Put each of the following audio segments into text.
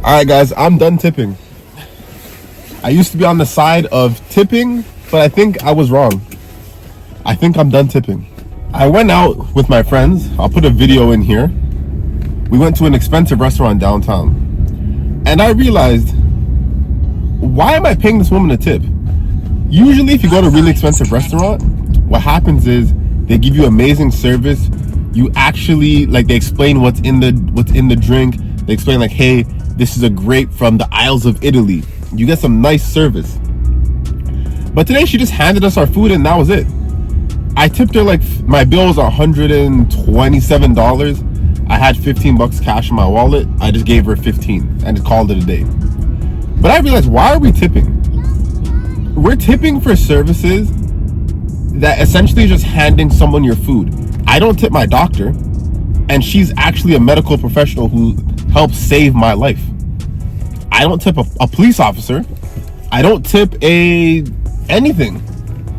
Alright guys, I'm done tipping. I used to be on the side of tipping, but I think I was wrong. I think I'm done tipping. I went out with my friends. I'll put a video in here. We went to an expensive restaurant downtown. And I realized, why am I paying this woman a tip? Usually if you go to a really expensive restaurant, what happens is they give you amazing service. You actually, like, they explain what's in the drink. They explain like, hey, this is a grape from the Isles of Italy. You get some nice service. But today she just handed us our food and that was it. I tipped her, like, my bill was $127. I had $15 cash in my wallet. I just gave her 15 and just called it a day. But I realized, why are we tipping? We're tipping for services that essentially just handing someone your food. I don't tip my doctor, and she's actually a medical professional who helped save my life. I don't tip a police officer. I don't tip anything.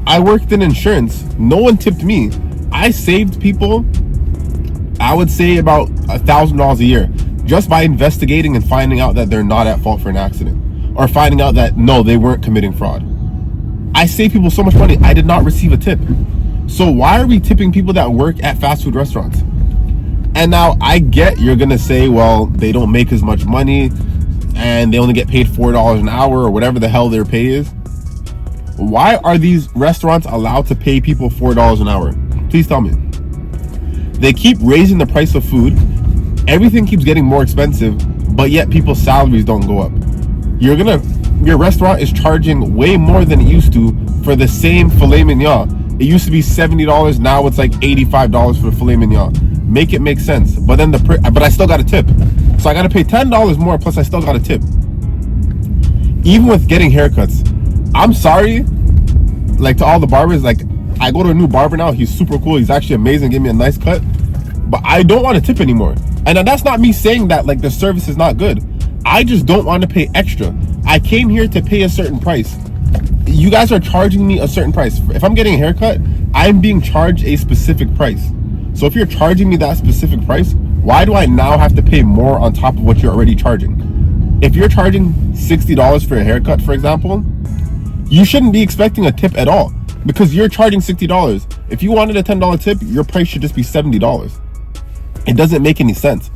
I worked in insurance. No one tipped me. I saved people, I would say, about $1,000 a year just by investigating and finding out that they're not at fault for an accident, or finding out that no, they weren't committing fraud. I save people so much money. I did not receive a tip. So why are we tipping people that work at fast food restaurants? And now I get you're gonna say, well, they don't make as much money and they only get paid $4 an hour or whatever the hell their pay is. Why are these restaurants allowed to pay people $4 an hour? Please tell me. They keep raising the price of food. Everything keeps getting more expensive, but yet people's salaries don't go up. Your restaurant is charging way more than it used to for the same filet mignon. It used to be $70. Now it's like $85 for the filet mignon. Make it make sense. But then but I still got a tip. So I got to pay $10 more, plus I still got a tip. Even with getting haircuts, I'm sorry, like, to all the barbers, like, I go to a new barber now. He's super cool. He's actually amazing. Give me a nice cut. But I don't want to tip anymore. And that's not me saying that, like, the service is not good. I just don't want to pay extra. I came here to pay a certain price. You guys are charging me a certain price. If I'm getting a haircut, I'm being charged a specific price. So if you're charging me that specific price, why do I now have to pay more on top of what you're already charging? If you're charging $60 for a haircut, for example, you shouldn't be expecting a tip at all, because you're charging $60. If you wanted a $10 tip, your price should just be $70. It doesn't make any sense.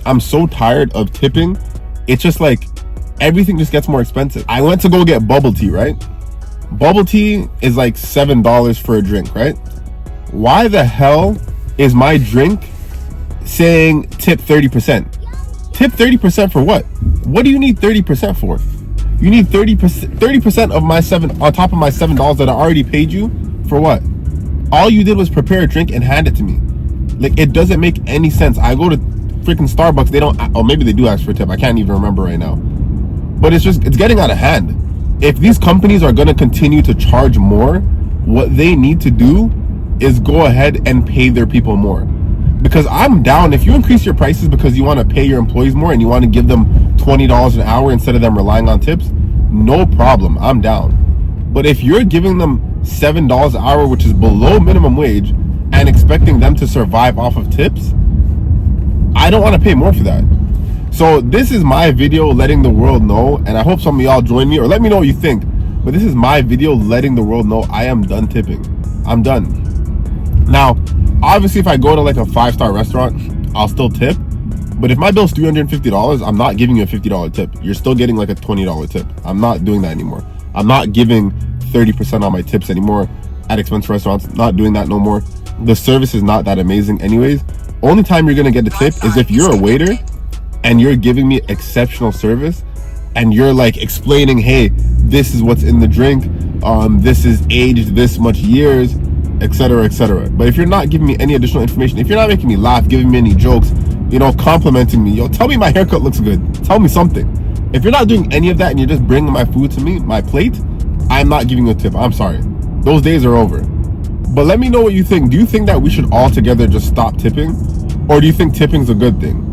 I'm so tired of tipping. It's just like everything just gets more expensive. I went to go get bubble tea, right? Bubble tea is like $7 for a drink, right? Why the hell is my drink saying tip 30%? Tip 30% for what? What do you need 30% for? You need 30% of my on top of my $7 that I already paid you for what? All you did was prepare a drink and hand it to me. Like, it doesn't make any sense. I go to freaking Starbucks, they don't, or maybe they do ask for a tip. I can't even remember right now. But it's getting out of hand. If these companies are going to continue to charge more, what they need to do is go ahead and pay their people more. Because I'm down. If you increase your prices because you want to pay your employees more and you want to give them $20 an hour instead of them relying on tips, no problem. I'm down. But if you're giving them $7 an hour, which is below minimum wage, and expecting them to survive off of tips, I don't want to pay more for that. So this is my video letting the world know, and I hope some of y'all join me or let me know what you think. But this is my video letting the world know I am done tipping. I'm done. Now, obviously, if I go to like a 5-star restaurant, I'll still tip. But if my bill's $350, I'm not giving you a $50 tip. You're still getting like a $20 tip. I'm not doing that anymore. I'm not giving 30% on my tips anymore at expensive restaurants. Not doing that no more. The service is not that amazing anyways. Only time you're gonna get a tip is if you're a waiter and you're giving me exceptional service and you're like explaining, hey, this is what's in the drink, this is aged this much years, etc., etc. But if you're not giving me any additional information, if you're not making me laugh, giving me any jokes, complimenting me, tell me my haircut looks good, tell me something. If you're not doing any of that and you're just bringing my food to me, my plate, I'm not giving you a tip. I'm sorry, those days are over. But let me know what you think. Do you think that we should all together just stop tipping, or do you think tipping's a good thing?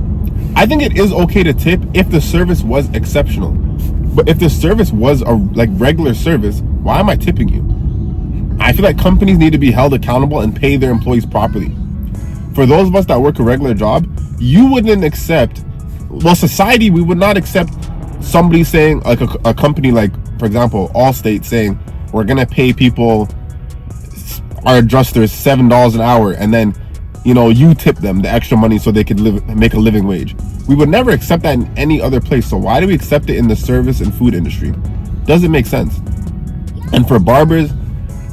I think it is okay to tip if the service was exceptional. But if the service was a regular service, why am I tipping you? I feel like companies need to be held accountable and pay their employees properly. For those of us that work a regular job, you wouldn't accept well, society, we would not accept somebody saying, like a company like, for example, Allstate saying, we're gonna pay people, our adjusters, $7 an hour, and then, you know, you tip them the extra money so they could make a living wage. We would never accept that in any other place. So why do we accept it in the service and food industry? Doesn't make sense. And for barbers,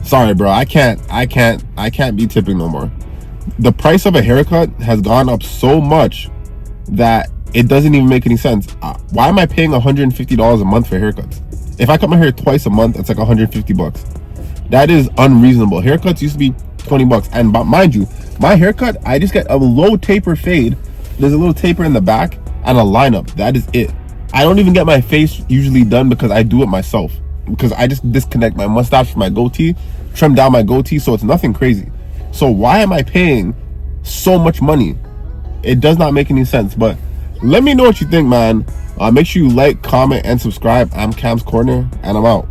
sorry, bro, I can't be tipping no more. The price of a haircut has gone up so much that it doesn't even make any sense. Why am I paying $150 a month for haircuts? If I cut my hair twice a month, it's like $150. That is unreasonable. Haircuts used to be $20. And mind you, my haircut, I just get a low taper fade. There's a little taper in the back and a lineup. That is it. I don't even get my face usually done because I do it myself. Because I just disconnect my mustache from my goatee, trim down my goatee, so it's nothing crazy. So why am I paying so much money? It does not make any sense. But let me know what you think, man. Make sure you like, comment, and subscribe. I'm Cam's Corner, and I'm out.